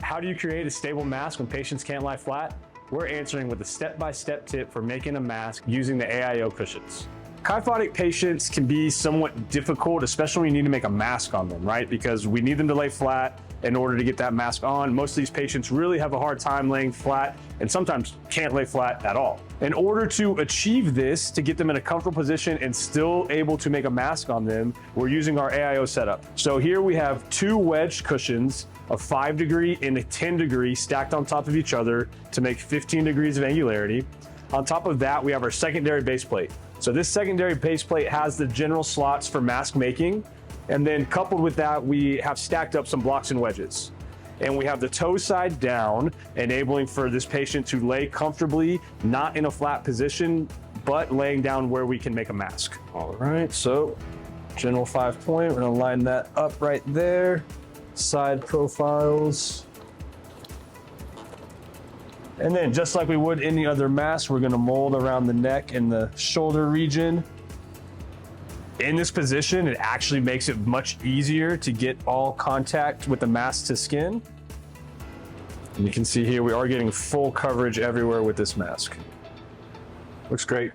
How do you create a stable mask when patients can't lie flat? We're answering with a step-by-step tip for making a mask using the AIO cushions. Kyphotic patients can be somewhat difficult, especially when you need to make a mask on them, right? Because we need them to lay flat in order to get that mask on. Most of these patients really have a hard time laying flat and sometimes can't lay flat at all. In order to achieve this, to get them in a comfortable position and still able to make a mask on them, we're using our AIO setup. So here we have two wedged cushions, a 5 degree and a 10 degree stacked on top of each other to make 15 degrees of angularity. On top of that, we have our secondary base plate. So this secondary base plate has the general slots for mask making. And then coupled with that, we have stacked up some blocks and wedges. And we have the toe side down, enabling for this patient to lay comfortably, not in a flat position, but laying down where we can make a mask. All right, so general 5-point, we're gonna line that up right there. Side profiles. And then just like we would any other mask, we're gonna mold around the neck and the shoulder region. In this position, it actually makes it much easier to get all contact with the mask to skin. And you can see here, we are getting full coverage everywhere with this mask. Looks great.